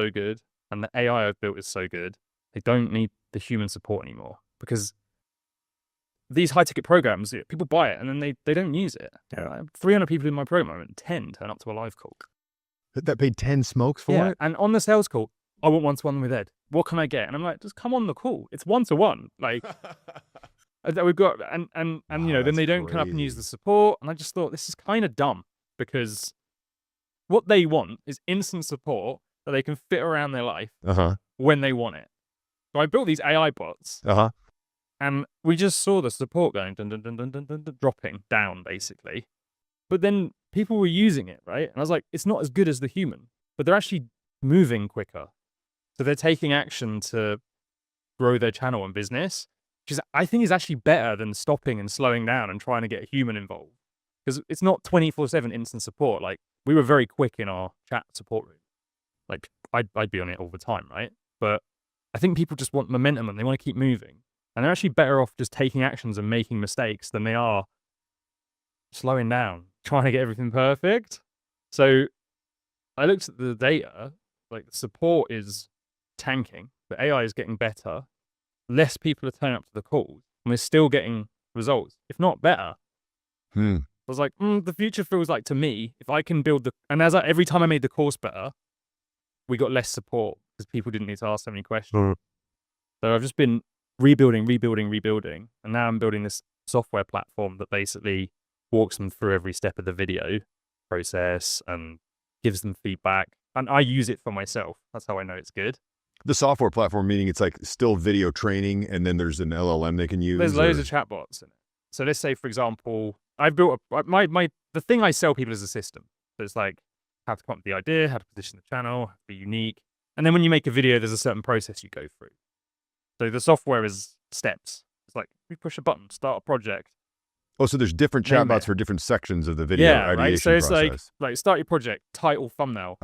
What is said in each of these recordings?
so good and the AI I've built is so good, they don't need the human support anymore, because these high ticket programs, people buy it and then they don't use it. I have 300 people in my program and 10 turn up to a live call. That paid 10 smokes for it? And on the sales call, I want one-to-one with Ed. What can I get? And I'm like, just come on the call. It's one-to-one. Like, we've got, and you know, then they don't come up and use the support. And I just thought, this is kind of dumb, because what they want is instant support that they can fit around their life when they want it. So I built these AI bots, and we just saw the support going dropping down, basically. But then people were using it, right? And I was like, it's not as good as the human, but they're actually moving quicker. So they're taking action to grow their channel and business, which is, I think, is actually better than stopping and slowing down and trying to get a human involved. Because it's not 24/7 instant support. Like, we were very quick in our chat support room. Like, I'd be on it all the time, right? But I think people just want momentum and they want to keep moving. And they're actually better off just taking actions and making mistakes than they are slowing down, trying to get everything perfect. So I looked at the data, like the support is tanking, the AI is getting better, less people are turning up to the calls, and we're still getting results, if not better. I was like, the future feels like, to me, if I can build and every time I made the course better, we got less support because people didn't need to ask so many questions. So I've just been rebuilding, and now I'm building this software platform that basically walks them through every step of the video process and gives them feedback. And I use it for myself. That's how I know it's good. The software platform, meaning it's like still video training, and then there's an LLM they can use? There's loads of chatbots in it. So let's say, for example, I've built the thing I sell people is a system. So it's like how to come up with the idea, how to position the channel, how to be unique. And then when you make a video, there's a certain process you go through. So the software is steps. It's like, we push a button, start a project. Oh, so there's different chatbots for different sections of the video ideation right? So it's process. like start your project, title, thumbnail.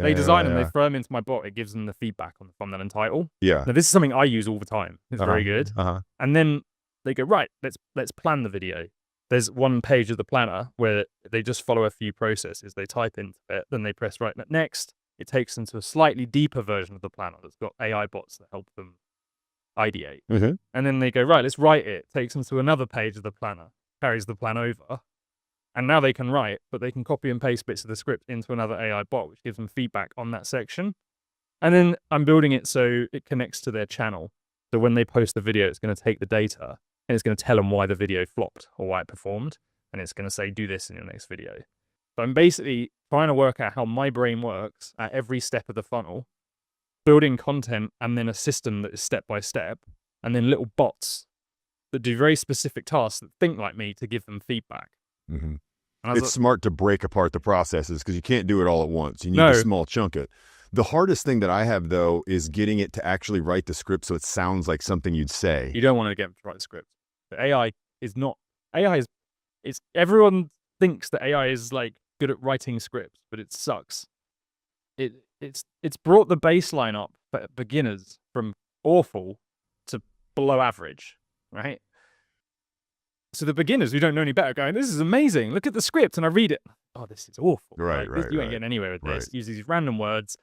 They design them, they throw them into my bot. It gives them the feedback on the thumbnail and title. Now, this is something I use all the time. It's very good. And then they go, right, let's plan the video. There's one page of the planner where they just follow a few processes. They type into it, then they press right next. It takes them to a slightly deeper version of the planner that's got AI bots that help them ideate. And then they go, right, let's write it. Takes them to another page of the planner, carries the plan over, and now they can write, but they can copy and paste bits of the script into another AI bot, which gives them feedback on that section. And then I'm building it so it connects to their channel. So when they post the video, it's going to take the data and it's going to tell them why the video flopped or why it performed. And it's going to say, do this in your next video. So I'm basically trying to work out how my brain works at every step of the funnel, building content, and then a system that is step by step, and then little bots that do very specific tasks that think like me to give them feedback. It's smart to break apart the processes because you can't do it all at once. You need to small chunk it. The hardest thing that I have, though, is getting it to actually write the script so it sounds like something you'd say. You don't want to get them to write the script. But AI is not. Everyone thinks that AI is like good at writing scripts, but it sucks. It's brought the baseline up for beginners from awful to below average, right? So the beginners who don't know any better going, this is amazing. Look at the script. And I read it. Oh, this is awful. Right. You ain't getting anywhere with this. Use these random words.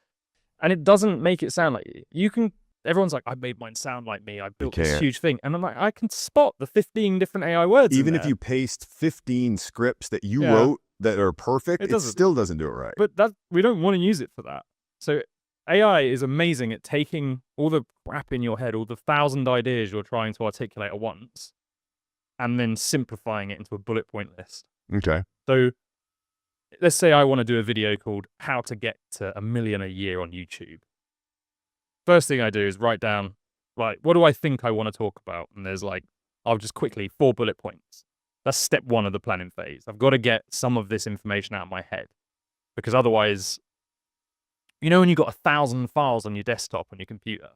And it doesn't make it sound like you can. Everyone's like, I made mine sound like me. I built this huge thing. And I'm like, I can spot the 15 different AI words. Even if you paste 15 scripts that you wrote that are perfect, it still doesn't do it right. But we don't want to use it for that. So AI is amazing at taking all the crap in your head, all the 1,000 ideas you're trying to articulate at once, and then simplifying it into a bullet point list. Okay. So let's say I want to do a video called How to Get to 1 Million a Year on YouTube. First thing I do is write down, like, what do I think I want to talk about? And there's like, I'll just quickly, 4 bullet points. That's step 1 of the planning phase. I've got to get some of this information out of my head, because otherwise, you know, when you've got 1,000 files on your desktop on your computer,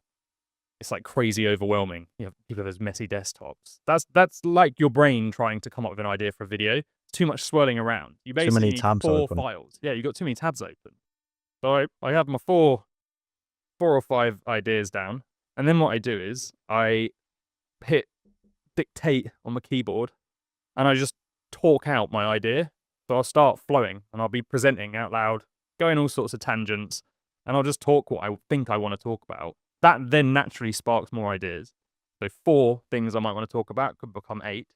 it's like crazy overwhelming. You have people have those messy desktops. That's like your brain trying to come up with an idea for a video. Too much swirling around. You basically too many tabs need 4 open. files. Yeah, you got too many tabs open. So I have my 4 or 5 ideas down, and then what I do is I hit dictate on my keyboard, and I just talk out my idea. So I'll start flowing, and I'll be presenting out loud, going all sorts of tangents. and I'll just talk what I think I want to talk about. That then naturally sparks more ideas. So 4 things I might want to talk about could become 8.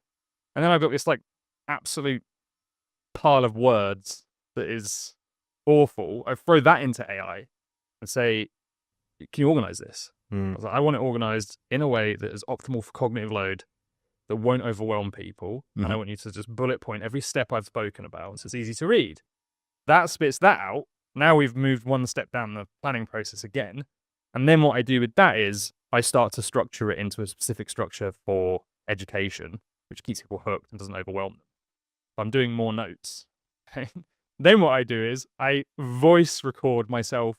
And then I've got this like absolute pile of words that is awful. I throw that into AI and say, can you organize this? I was like, I want it organized in a way that is optimal for cognitive load, that won't overwhelm people. And I want you to just bullet point every step I've spoken about so it's easy to read. That spits that out. Now we've moved one step down the planning process again. And then what I do with that is I start to structure it into a specific structure for education, which keeps people hooked and doesn't overwhelm them. So I'm doing more notes. Then what I do is I voice record myself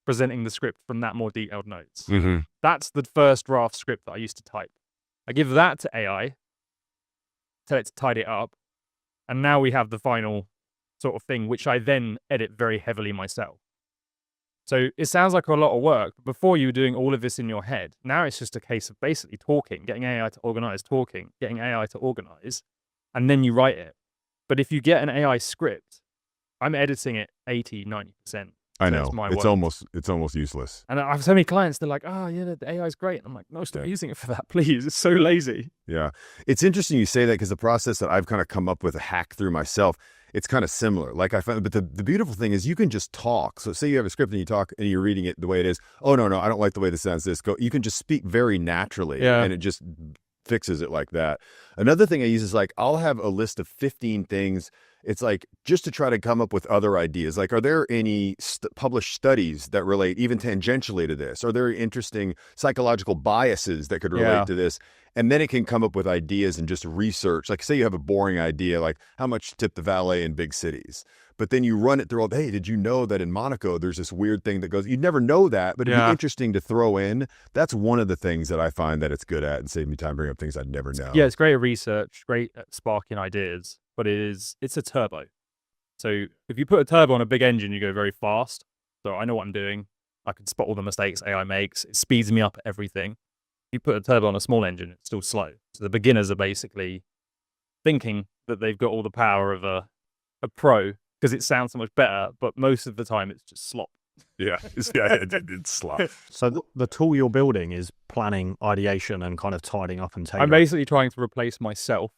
presenting the script from that more detailed notes. That's the first draft script that I used to type. I give that to AI, tell it to tidy it up, and now we have the final sort of thing, which I then edit very heavily myself. So it sounds like a lot of work, but before you were doing all of this in your head, now it's just a case of basically talking, getting AI to organize, talking, getting AI to organize, and then you write it. But if you get an AI script, I'm editing it 80, 90%. I know. It's almost useless. And I have so many clients, they're like, oh, yeah, the AI is great. And I'm like, no, stop using it for that, please. It's so lazy. Yeah. It's interesting you say that because the process that I've kind of come up with a hack through myself, it's kind of similar. Like I found, but the beautiful thing is you can just talk. So say you have a script and you talk and you're reading it the way it is. Oh, no, I don't like the way this sounds. You can just speak very naturally and it just fixes it like that. Another thing I use is like, I'll have a list of 15 things. It's like just to try to come up with other ideas. Like, are there any published studies that relate even tangentially to this? Are there interesting psychological biases that could relate to this? And then it can come up with ideas and just research. Like say you have a boring idea, like how much to tip the valet in big cities? But then you run it through, hey, did you know that in Monaco, there's this weird thing that goes, you'd never know that, but it'd be interesting to throw in. That's one of the things that I find that it's good at and save me time bringing up things I'd never know. Yeah, it's great at research, great at sparking ideas, but it's a turbo. So if you put a turbo on a big engine, you go very fast. So I know what I'm doing. I can spot all the mistakes AI makes. It speeds me up at everything. If you put a turbo on a small engine, it's still slow. So the beginners are basically thinking that they've got all the power of a pro because it sounds so much better, but most of the time it's just slop. Yeah, it's slop. So the tool you're building is planning, ideation, and kind of tidying up and tailoring. I'm basically trying to replace myself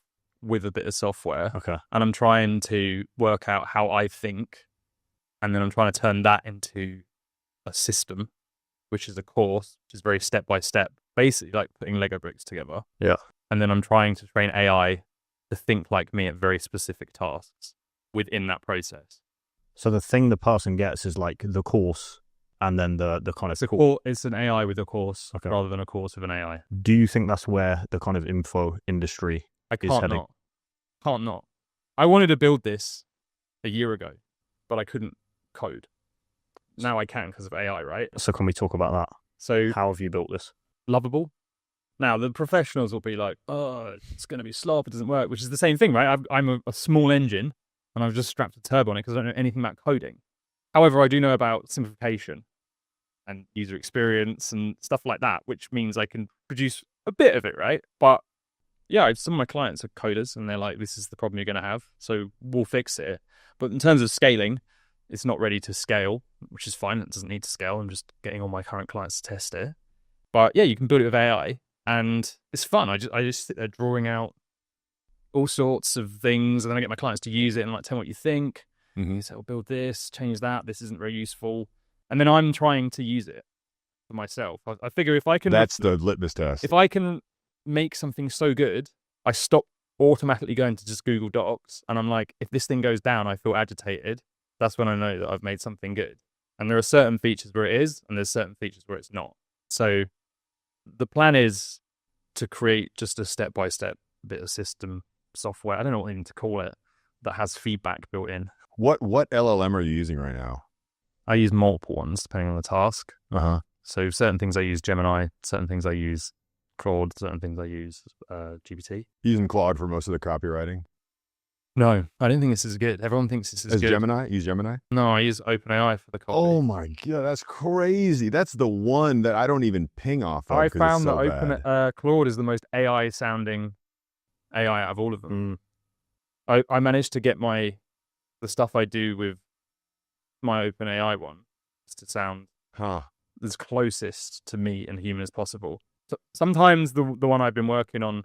with a bit of software. Okay. And I'm trying to work out how I think, and then I'm trying to turn that into a system, which is a course, which is very step by step, basically like putting Lego bricks together. Yeah. And then I'm trying to train AI to think like me at very specific tasks within that process. So the thing the person gets is like the course and then the kind of... It's an AI with a course rather than a course with an AI. Do you think that's where the kind of info industry is heading? Can't not. I wanted to build this a year ago, but I couldn't code. Now I can because of AI, right? So can we talk about that? So how have you built this? Lovable. Now the professionals will be like, oh, it's going to be slop, it doesn't work, which is the same thing, right? I'm a small engine and I've just strapped a turbo on it because I don't know anything about coding. However, I do know about simplification and user experience and stuff like that, which means I can produce a bit of it, right? But yeah, some of my clients are coders and they're like, this is the problem you're going to have, so we'll fix it. But in terms of scaling, it's not ready to scale, which is fine. It doesn't need to scale. I'm just getting all my current clients to test it. But yeah, you can build it with AI and it's fun. I just sit there drawing out all sorts of things and then I get my clients to use it and like, tell me what you think. You say, well, build this, change that. This isn't very useful. And then I'm trying to use it for myself. I figure if I can... That's the litmus test. If I can make something so good, I stop automatically going to just Google Docs. And I'm like, if this thing goes down, I feel agitated. That's when I know that I've made something good. And there are certain features where it is, and there's certain features where it's not. So the plan is to create just a step-by-step bit of system software. I don't know what I need to call it, that has feedback built in. What LLM are you using right now? I use multiple ones depending on the task. So certain things I use Gemini, certain things I use Claude, certain things I use GPT. Using Claude for most of the copywriting? No, I don't think this is good. Everyone thinks this is good. Gemini? Use Gemini? No, I use OpenAI for the copy. Oh my God, that's crazy. That's the one that I don't even ping off of. I found that Claude is the most AI sounding AI out of all of them. I managed to get the stuff I do with my OpenAI one to sound Huh. as closest to me and human as possible. So sometimes the one I've been working on,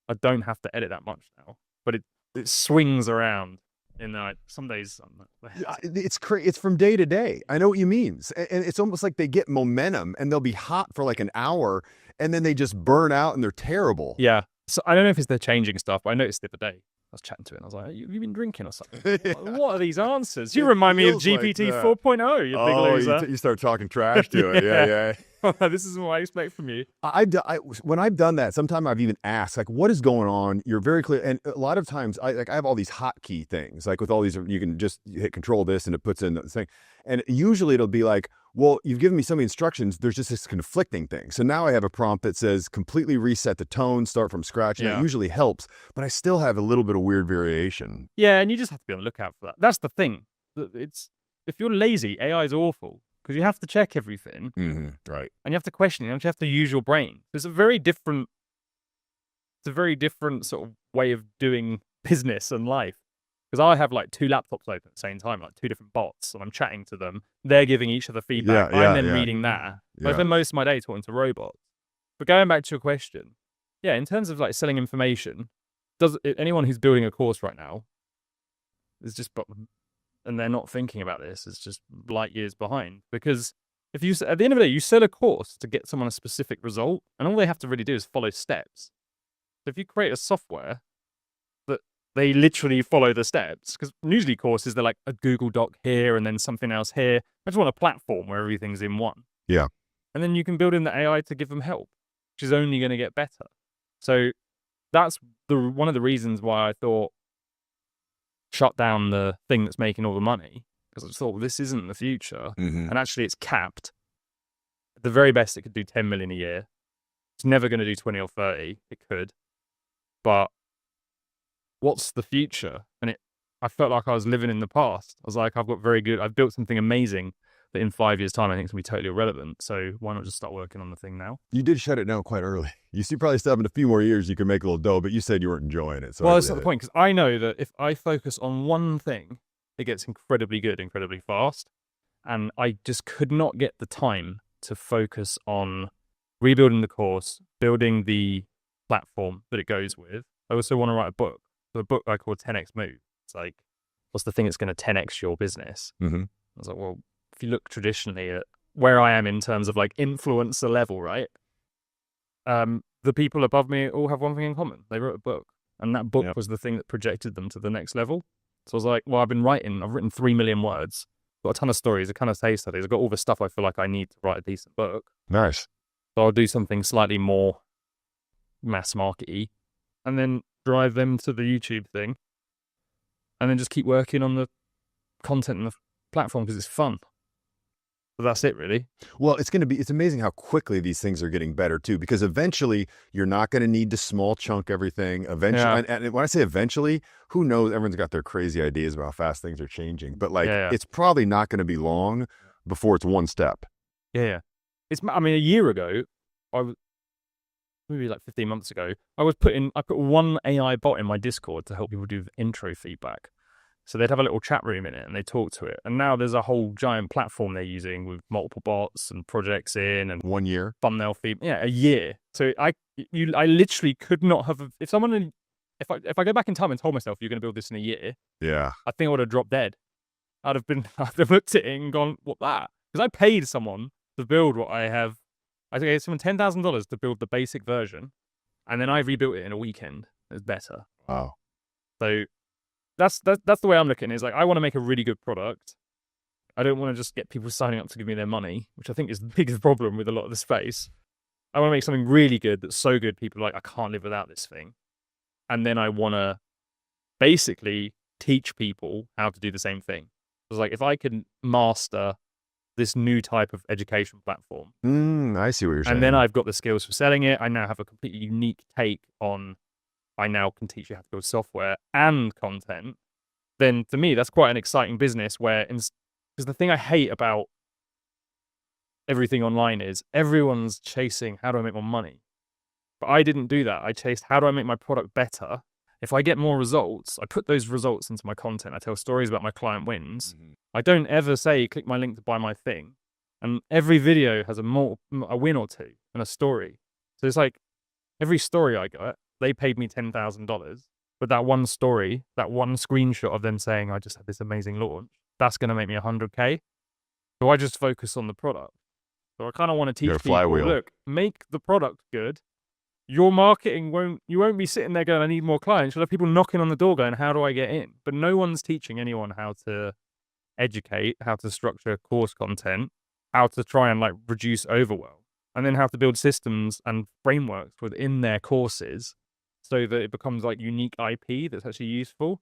I don't have to edit that much now, but it swings around. In like some days, It's from day to day. I know what you mean. And it's almost like they get momentum and they'll be hot for like an hour and then they just burn out and they're terrible. yeah. So I don't know if it's they're changing stuff, but I noticed the other day. I was chatting to it and I was like, have you been drinking or something? Yeah. What are these answers? You It remind me of feels like GPT that. 4.0, you big loser. You start talking trash to it. Yeah. Yeah. This is what I expect from you. When I've done that, sometimes I've even asked, like, what is going on? You're very clear. And a lot of times I have all these hotkey things, like with all these, you can just hit control this and it puts in the thing. And usually it'll be like, well, you've given me so many instructions. There's just this conflicting thing. So now I have a prompt that says completely reset the tone, start from scratch. And Yeah. that usually helps, but I still have a little bit of weird variation. Yeah, and you just have to be on the lookout for that. That's the thing. If you're lazy, AI is awful because you have to check everything. Right. And you have to question it. You have to use your brain. It's a very different sort of way of doing business and life. Because I have like 2 laptops open at the same time, like 2 different bots, and I'm chatting to them. They're giving each other feedback. Yeah, I'm then yeah. reading that. Yeah. I spend most of my day talking to robots. But going back to your question, yeah, in terms of like selling information, anyone who's building a course right now is just, and they're not thinking about this, is just light years behind. Because if you, at the end of the day, you sell a course to get someone a specific result, and all they have to really do is follow steps. So if you create a software that they literally follow the steps, because usually courses, they're like a Google Doc here and then something else here. I just want a platform where everything's in one. Yeah. And then you can build in the AI to give them help, which is only going to get better. So that's one of the reasons why I thought shut down the thing that's making all the money, because I just thought, well, this isn't the future. And actually it's capped. At the very best, it could do 10 million a year. It's never going to do 20 or 30. It could. But what's the future? And I felt like I was living in the past. I was like, I've built something amazing that in 5 years' time, I think it's going to be totally irrelevant. So why not just start working on the thing now? You did shut it down quite early. You probably still have a few more years you can make a little dough, but you said you weren't enjoying it. So well, that's not the point, because I know that if I focus on one thing, it gets incredibly good, incredibly fast. And I just could not get the time to focus on rebuilding the course, building the platform that it goes with. I also want to write a book. So a book I call 10x Move. It's like, what's the thing that's going to 10x your business? I was like, well, if you look traditionally at where I am in terms of like influencer level, right? The people above me all have one thing in common. They wrote a book, and that book was the thing that projected them to the next level. So I was like, well, I've written 3 million words, got a ton of stories, a ton of case studies. I've got all the stuff I feel like I need to write a decent book. Nice. So I'll do something slightly more mass market-y, and then drive them to the YouTube thing, and then just keep working on the content and the platform because it's fun. But that's it, really. Well, it's amazing how quickly these things are getting better too, because eventually you're not going to need to small chunk everything. Eventually, and when I say eventually, who knows? Everyone's got their crazy ideas about how fast things are changing, but like, it's probably not going to be long before it's one step. Yeah. A year ago, maybe like 15 months ago, I put one AI bot in my Discord to help people do intro feedback. So they'd have a little chat room in it and they talk to it. And now there's a whole giant platform they're using with multiple bots and projects in, and 1 year thumbnail feed. Yeah, a year. So I literally could not have, if I go back in time and told myself you're going to build this in a year, I think I would have dropped dead. I'd have looked at it and gone, what that? Because I paid someone to build what I have. I gave someone $10,000 to build the basic version, and then I rebuilt it in a weekend. It was better. Wow. So that's the way I'm looking at it. It's like, I want to make a really good product. I don't want to just get people signing up to give me their money, which I think is the biggest problem with a lot of the space. I want to make something really good that's so good people are like, I can't live without this thing. And then I want to basically teach people how to do the same thing. It's like, if I can master this new type of education platform. I see what you're saying. And then I've got the skills for selling it. I now have a completely unique take on, I now can teach you how to build software and content. Then to me, that's quite an exciting business where, because the thing I hate about everything online is everyone's chasing, how do I make more money? But I didn't do that. I chased, how do I make my product better? if I get more results, I put those results into my content. I tell stories about my client wins. Mhm. I don't ever say, click my link to buy my thing. And every video has a win or two and a story. So it's like every story I got, they paid me $10,000. But that one story, that one screenshot of them saying, I just had this amazing launch, that's going to make me 100K. So I just focus on the product. So I kind of want to teach You're a people, flywheel. look, make the product good. Your marketing you won't be sitting there going, I need more clients. You'll have people knocking on the door going, how do I get in? But no one's teaching anyone how to educate, how to structure course content, how to try and like reduce overwhelm, and then how to build systems and frameworks within their courses so that it becomes like unique IP that's actually useful.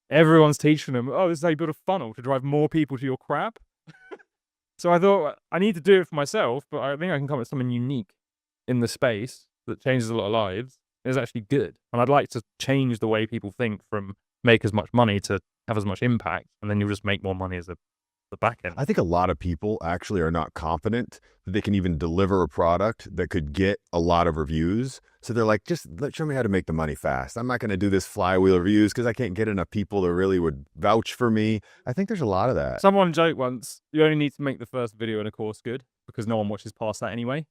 Everyone's teaching them, oh, this is how you build a funnel to drive more people to your crap. So I thought I need to do it for myself, but I think I can come up with something unique in the space that changes a lot of lives. Is actually good. And I'd like to change the way people think from make as much money to have as much impact, and then you'll just make more money as the back end. I think a lot of people actually are not confident that they can even deliver a product that could get a lot of reviews. So they're like, just show me how to make the money fast. I'm not going to do this flywheel reviews because I can't get enough people that really would vouch for me. I think there's a lot of that. Someone joked once, you only need to make the first video in a course good because no one watches past that anyway.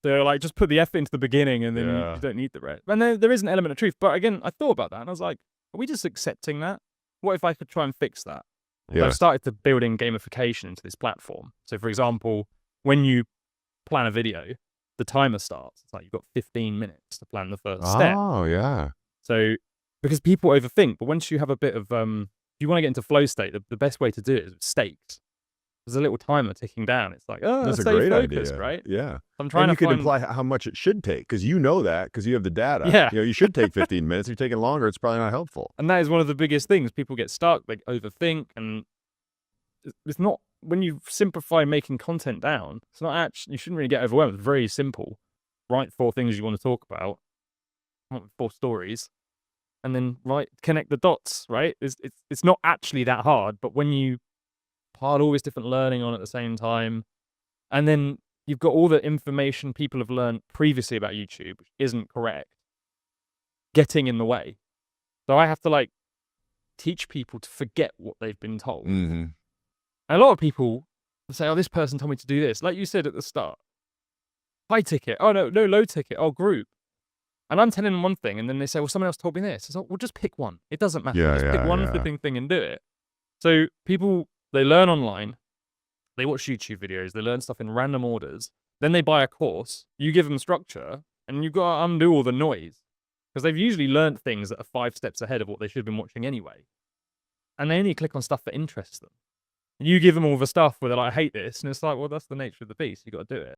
So like, just put the effort into the beginning and then you don't need the rest. And there is an element of truth. But again, I thought about that and I was like, are we just accepting that? What if I could try and fix that? So I've started to build in gamification into this platform. So for example, when you plan a video, the timer starts. It's like you've got 15 minutes to plan the first step. Oh, yeah. So because people overthink, but once you have a bit of, if you want to get into flow state, the best way to do it is with stakes. There's a little timer ticking down. It's like, oh, that's a stay great focused, idea, right? Yeah. I'm trying and you to could imply how much it should take because you know that because you have the data. Yeah. You should take 15 minutes. If you're taking longer, it's probably not helpful. And that is one of the biggest things. People get stuck, they overthink, and it's not, when you simplify making content down, it's not actually, you shouldn't really get overwhelmed. It's very simple. Write 4 things you want to talk about, 4 stories, and then connect the dots, right? It's not actually that hard, but when you pile all this different learning on at the same time, and then you've got all the information people have learned previously about YouTube, which isn't correct, getting in the way. So I have to like teach people to forget what they've been told. Mm-hmm. And a lot of people say, oh, this person told me to do this. Like you said at the start, high ticket. Oh, no, low ticket. Oh, group. And I'm telling them one thing, and then they say, well, someone else told me this. So, well, just pick one. It doesn't matter. Yeah, just pick one flipping thing and do it. So people, they learn online. They watch YouTube videos. They learn stuff in random orders. Then they buy a course. You give them structure, and you've got to undo all the noise. Because they've usually learned things that are 5 steps ahead of what they should have been watching anyway. And they only click on stuff that interests them. You give them all the stuff where they're like, I hate this. And it's like, well, that's the nature of the beast. You got to do it.